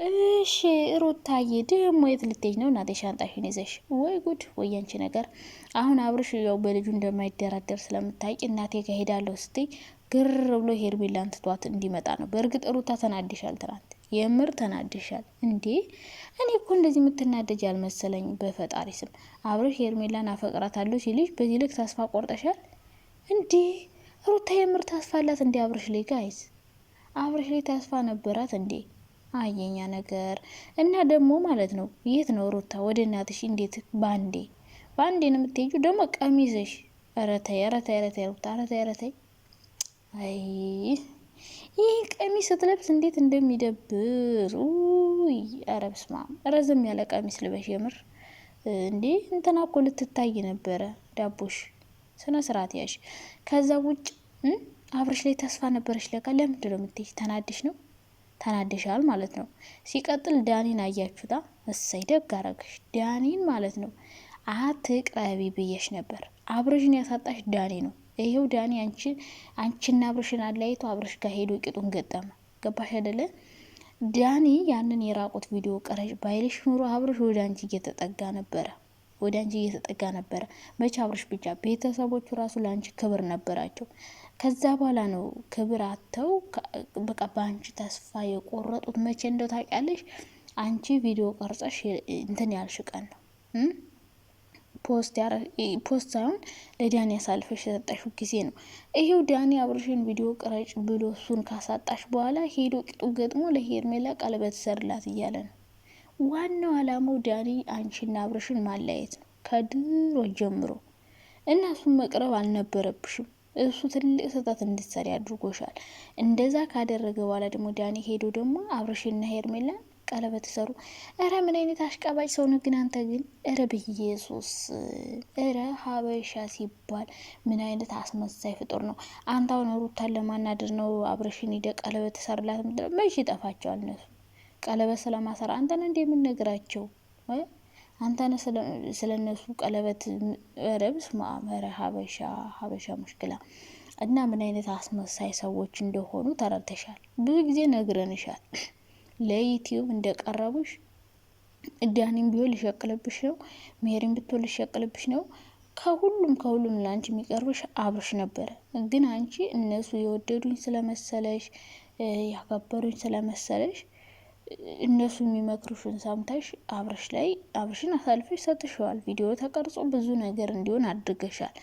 እሺ ሩታዬ ደግሞ የት ልትሄጂ ነው? እናቴ ሻንጣሽን ይዘሽ። ወይ ጉድ ወይ ያንቺ ነገር። አሁን አብርሽ ያው በልጁ እንደማይደራደር ስለምታውቂ እናቴ ጋር ሄዳለሁ ስትይ ግር ብሎ ሄርሜላን ትቷት እንዲመጣ ነው። በእርግጥ ሩታ ተናድሻል፣ ትናንት የምር ተናድሻል እንዴ! እኔ እኮ እንደዚህ የምትናደጅ አልመሰለኝ። በፈጣሪ ስም አብርሽ ሄርሜላን አፈቅራታለሁ ሲልሽ በዚህ ልክ ተስፋ ቆርጠሻል እንዴ? ሩታ የምር ተስፋ አላት እንዴ አብርሽ ላይ? ጋይዝ አብርሽ ላይ ተስፋ ነበራት እንዴ? አየኛ ነገር እና ደግሞ ማለት ነው። የት ነው ሩታ? ወደ እናትሽ እንዴት ባንዴ ነው የምትሄጂው? ደግሞ ቀሚዘሽ ኧረ ተይ ሩታ ኧረ ተይ። አይ ይህ ቀሚስ ስትለብስ እንዴት እንደሚደብር ኧረ በስመ አብ። ረዘም ያለ ቀሚስ ልበሽ የምር እንዴ። እንትና እኮ ልትታይ ነበረ ዳቦሽ። ስነ ስርዓት ያሽ። ከዛ ውጭ አብርሽ ላይ ተስፋ ነበረሽ ለካ። ለምንድን ነው የምትሄጂ? ተናድሽ ነው? ተናደሻል ማለት ነው። ሲቀጥል ዳኒን አያችሁታ? እሰይ ደግ አረገሽ ዳኒን ማለት ነው። አትቅረቢ ብዬሽ ነበር። አብርሽን ያሳጣሽ ዳኒ ነው። ይሄው ዳኒ አንቺና አብርሽን አለያይቶ አብርሽ ጋር ሄዶ ቂጡን ገጠመ። ገባሽ አይደለ? ዳኒ ያንን የራቁት ቪዲዮ ቀረጭ ባይልሽ ኑሮ አብርሽ ወደ አንቺ እየተጠጋ ነበረ። መቼ አብርሽ ብቻ ቤተሰቦቹ ራሱ ለአንቺ ክብር ነበራቸው። ከዛ በኋላ ነው ክብር አተው በቃ በአንቺ ተስፋ የቆረጡት። መቼ እንደው ታውቂያለሽ? አንቺ ቪዲዮ ቀርጸሽ እንትን ያልሽ ቀን ነው። ፖስት ሳይሆን ለዳኒ ያሳልፈሽ የሰጠሽው ጊዜ ነው። ይሄው ዳኒ አብርሽን ቪዲዮ ቀረጭ ብሎ እሱን ካሳጣሽ በኋላ ሄዶ ቂጡ ገጥሞ ለሄርሜላ ቀለበት ሰርላት እያለ ነው። ዋናው አላማው ዳኒ አንቺና አብርሽን ማለያየት ነው ከድሮ ጀምሮ እና እሱን መቅረብ አልነበረብሽም። እሱ ትልቅ ስህተት እንድትሰሪ አድርጎሻል። እንደዛ ካደረገ በኋላ ደግሞ ዳኒ ሄዶ ደግሞ አብርሽና ሄርሜላን ቀለበት ሰሩ። እረ ምን አይነት አሽቃባጭ ሰው ነው ግን አንተ ግን! እረ በኢየሱስ! እረ ሀበሻ ሲባል ምን አይነት አስመሳይ ፍጡር ነው! አንተ አሁን ሩታን ለማናደር ነው አብርሽን ሂደ ቀለበት ሰርላት ምድረ መች ይጠፋቸዋል እነሱ ቀለበት ስለማሰራ አንተን እንደምንነግራቸው አንተን ስለነሱ ቀለበት ረብስ ማመረ ሀበሻ ሙሽክላ እና ምን አይነት አስመሳይ ሰዎች እንደሆኑ ተረድተሻል። ብዙ ጊዜ ነግረንሻል። ለዩቲዩብ እንደቀረቡሽ ዳኒም ቢሆን ሊሸቅልብሽ ነው፣ ሜሪም ብትሆን ሊሸቅልብሽ ነው። ከሁሉም ለአንቺ የሚቀርብሽ አብርሽ ነበረ። ግን አንቺ እነሱ የወደዱኝ ስለመሰለሽ ያከበሩኝ ስለመሰለሽ እነሱ የሚመክሩሽን ሰምተሽ አብርሽን አሳልፈሽ ሰጥሽዋል። ቪዲዮ ተቀርጾ ብዙ ነገር እንዲሆን አድርገሻል።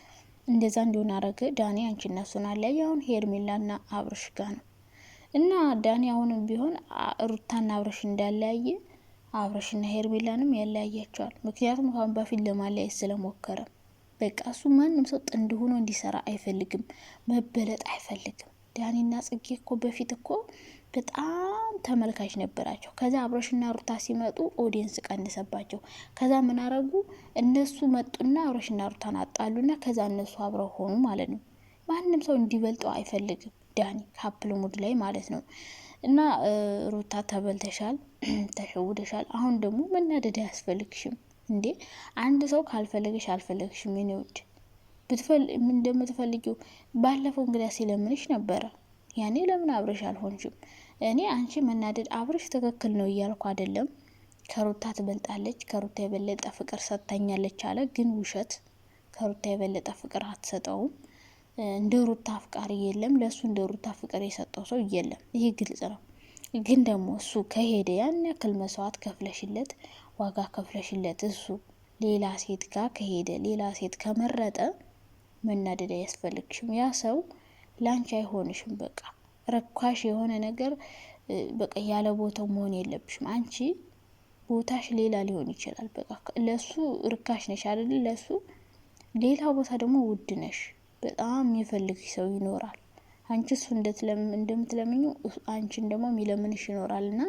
እንደዛ እንዲሆን አረገ ዳኒ። አንቺ እነሱን አለያየ። አሁን ሄርሜላና አብርሽ ጋር ነው እና ዳኒ አሁንም ቢሆን ሩታና አብርሽ እንዳለያየ አብርሽና ሄርሜላንም ያለያያቸዋል። ምክንያቱም አሁን በፊት ለማለያየት ስለሞከረ በቃ እሱ ማንም ሰው ጥንድ ሆኖ እንዲሰራ አይፈልግም፣ መበለጥ አይፈልግም። ዳኒና ጽጌ እኮ በፊት እኮ በጣም ተመልካች ነበራቸው። ከዛ አብርሽና ሩታ ሲመጡ ኦዲየንስ ቀንሰባቸው። ከዛ ምን አረጉ? እነሱ መጡና አብርሽና ሩታን አጣሉና ከዛ እነሱ አብረው ሆኑ ማለት ነው። ማንም ሰው እንዲበልጠው አይፈልግም ዳኒ ካፕል ሙድ ላይ ማለት ነው። እና ሩታ ተበልተሻል፣ ተሸውደሻል። አሁን ደግሞ መናደድ አያስፈልግሽም እንዴ! አንድ ሰው ካልፈለገሽ አልፈለግሽም። ምን ይውድ እንደምትፈልጊው ባለፈው እንግዳ ሲለምንሽ ነበረ። ያኔ ለምን አብርሽ አልሆንሽም? እኔ አንቺ መናደድ አብርሽ ትክክል ነው እያልኩ አይደለም። ከሩታ ትበልጣለች፣ ከሩታ የበለጠ ፍቅር ሰጥታኛለች አለ። ግን ውሸት። ከሩታ የበለጠ ፍቅር አትሰጠውም። እንደ ሩታ አፍቃሪ የለም። ለሱ እንደ ሩታ ፍቅር የሰጠው ሰው የለም። ይሄ ግልጽ ነው። ግን ደግሞ እሱ ከሄደ ያን ያክል መስዋዕት ከፍለሽለት፣ ዋጋ ከፍለሽለት እሱ ሌላ ሴት ጋር ከሄደ፣ ሌላ ሴት ከመረጠ መናደድ አያስፈልግሽም። ያ ሰው ላንቺ አይሆንሽም። በቃ ረኳሽ የሆነ ነገር በቃ ያለ ቦታው መሆን የለብሽም። አንቺ ቦታሽ ሌላ ሊሆን ይችላል። በቃ ለሱ ርካሽ ነሽ አይደል? ለሱ ሌላ ቦታ ደግሞ ውድ ነሽ። በጣም የሚፈልግ ሰው ይኖራል። አንቺ እሱ እንደምትለምኙ አንቺን ደግሞ የሚለምንሽ ይኖራልና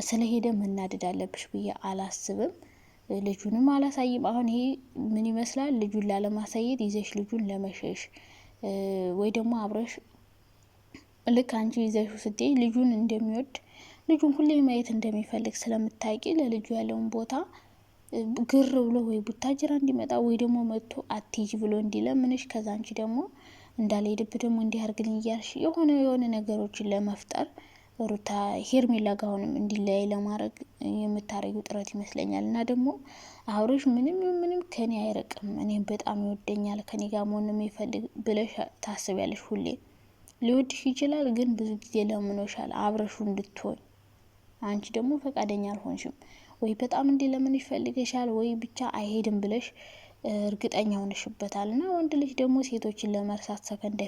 ስለሄደ መናደድ አለብሽ ብዬ አላስብም። ልጁንም አላሳይም። አሁን ይሄ ምን ይመስላል? ልጁን ላለማሳየት ይዘሽ ልጁን ለመሸሽ ወይ ደግሞ አብረሽ ልክ አንቺ ይዘሽው ስትይ ልጁን እንደሚወድ ልጁን ሁሌ ማየት እንደሚፈልግ ስለምታውቂ ለልጁ ያለውን ቦታ ግር ብሎ ወይ ቡታጅራ እንዲመጣ ወይ ደግሞ መጥቶ አትሂጂ ብሎ እንዲለምንሽ፣ ከዛ አንቺ ደግሞ እንዳልሄድብ ደግሞ እንዲያርግልኝ እያልሽ የሆነ ነገሮችን ለመፍጠር ሩታ ሄርሜላ ጋር አሁንም እንዲለያይ ለማድረግ የምታረጊው ጥረት ይመስለኛል። እና ደግሞ አብርሽ ምንም ከኔ አይረቅም፣ እኔም በጣም ይወደኛል፣ ከኔ ጋር መሆን የሚፈልግ ብለሽ ታስቢያለሽ። ሁሌ ሊወድሽ ይችላል፣ ግን ብዙ ጊዜ ለምኖሻል አብረሹ እንድትሆን። አንቺ ደግሞ ፈቃደኛ አልሆንሽም። ወይ በጣም እንዲ ለምን ይፈልገሻል፣ ወይ ብቻ አይሄድም ብለሽ እርግጠኛ ሆነሽበታል። እና ወንድ ልጅ ደግሞ ሴቶችን ለመርሳት ሰከንድ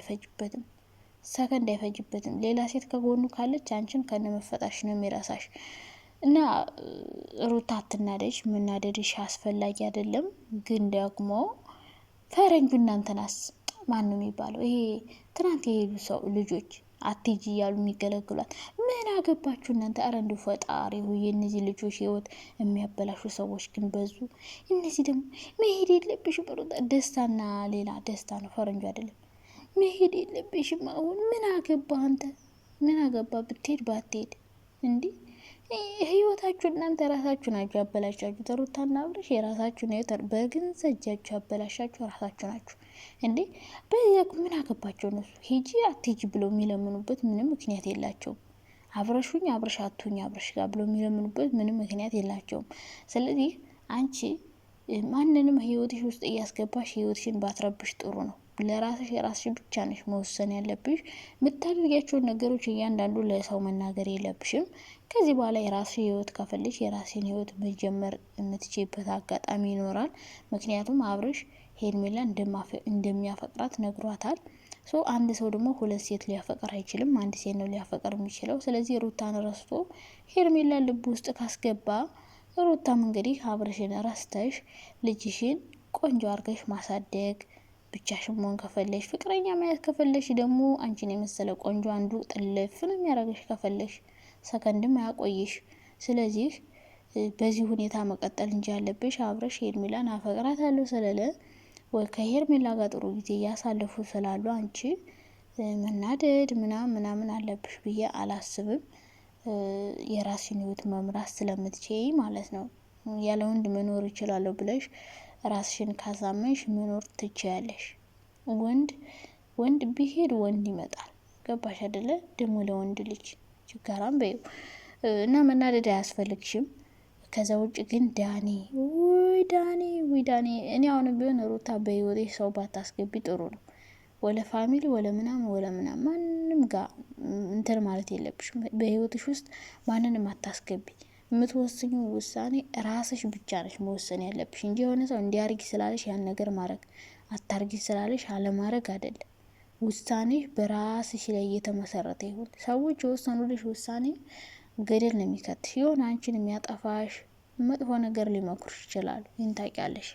አይፈጅበትም። ሌላ ሴት ከጎኑ ካለች አንቺን ከነመፈጣሽ ነው የሚረሳሽ። እና ሩታ አትናደጅ፣ መናደድሽ አስፈላጊ አይደለም። ግን ደግሞ ፈረንጁ እናንተናስ ማን ነው የሚባለው? ይሄ ትናንት የሄዱ ሰው ልጆች አትጂ እያሉ የሚገለግሏት ምን አገባችሁ እናንተ? አረ እንዲሁ ፈጣሪ ሆይ የእነዚህ ልጆች ህይወት የሚያበላሹ ሰዎች ግን በዙ። እነዚህ ደግሞ መሄድ የለብሽም ደስታና ሌላ ደስታ ነው፣ ፈረንጁ አይደለም። መሄድ የለብሽም አሁን ምን አገባ አንተ? ምን አገባ ብትሄድ ባትሄድ? እንዲህ ህይወታችሁ እናንተ ራሳችሁ ናችሁ ያበላሻችሁ። ሩታና አብርሽ የራሳችሁን ህይወት በገንዘብ እጃችሁ ያበላሻችሁ ራሳችሁ ናችሁ። እንዴ በዚያ ምን አገባቸው እነሱ? ሂጂ አትሂጂ ብለው የሚለምኑበት ምንም ምክንያት የላቸውም። አብረሹኝ አብረሽ አቱኝ አብረሽ ጋር ብለው የሚለምኑበት ምንም ምክንያት የላቸውም። ስለዚህ አንቺ ማንንም ህይወትሽ ውስጥ እያስገባሽ ህይወትሽን ባትረብሽ ጥሩ ነው። ለራስሽ የራስሽ ብቻ ነሽ መወሰን ያለብሽ። የምታደርጊያቸውን ነገሮች እያንዳንዱ ለሰው መናገር የለብሽም። ከዚህ በኋላ የራስሽ ህይወት ከፈልሽ የራስሽን ህይወት መጀመር የምትችይበት አጋጣሚ ይኖራል። ምክንያቱም አብርሽ ሄርሜላ እንደሚያፈቅራት ነግሯታል። አንድ ሰው ደግሞ ሁለት ሴት ሊያፈቅር አይችልም፣ አንድ ሴት ነው ሊያፈቅር የሚችለው። ስለዚህ ሩታን ረስቶ ሄርሜላ ልብ ውስጥ ካስገባ ሩታም እንግዲህ አብርሽን ረስተሽ ልጅሽን ቆንጆ አርገሽ ማሳደግ ብቻሽን መሆን ከፈለሽ፣ ፍቅረኛ ማየት ከፈለሽ ደግሞ አንቺን የመሰለ ቆንጆ አንዱ ጥልፍ ነው የሚያረግሽ። ከፈለሽ ሰከንድም አያቆይሽ። ስለዚህ በዚህ ሁኔታ መቀጠል እንጂ ያለብሽ አብርሽ ሄርሜላን አፈቅራታለሁ ስለለ ወይ ከሄርሜላ ጋር ጥሩ ጊዜ እያሳለፉ ስላሉ አንቺ መናደድ ምናምን አለብሽ ብዬ አላስብም። የራስሽን ህይወት መምራት ስለምትችይ ማለት ነው። ያለ ወንድ መኖር ይችላለሁ ብለሽ ራስሽን ካሳመንሽ መኖር ትችያለሽ። ወንድ ቢሄድ ወንድ ይመጣል። ገባሽ አይደለ? ደግሞ ለወንድ ልጅ ችጋራም በይው እና መናደድ አያስፈልግሽም። ከዛ ውጭ ግን ዳኒ እኔ አሁን ቢሆን ሩታ በህይወቴ ሰው ባታስገቢ ጥሩ ነው። ወለ ፋሚሊ ወለ ምናምን ማንም ጋር እንትን ማለት የለብሽም። በህይወትሽ ውስጥ ማንንም አታስገቢ። የምትወስኙ ውሳኔ ራስሽ ብቻ ነሽ መወሰን ያለብሽ እንጂ የሆነ ሰው እንዲያርጊ ስላለሽ ያን ነገር ማድረግ፣ አታርጊ ስላለሽ አለማድረግ አይደለም። ውሳኔሽ በራስሽ ላይ እየተመሰረተ ይሁን። ሰዎች የወሰኑልሽ ውሳኔ ገደል ነው የሚከትሽ። የሆነ አንቺን የሚያጠፋሽ መጥፎ ነገር ሊመክሩሽ ይችላሉ። ይህን ታውቂያለሽ።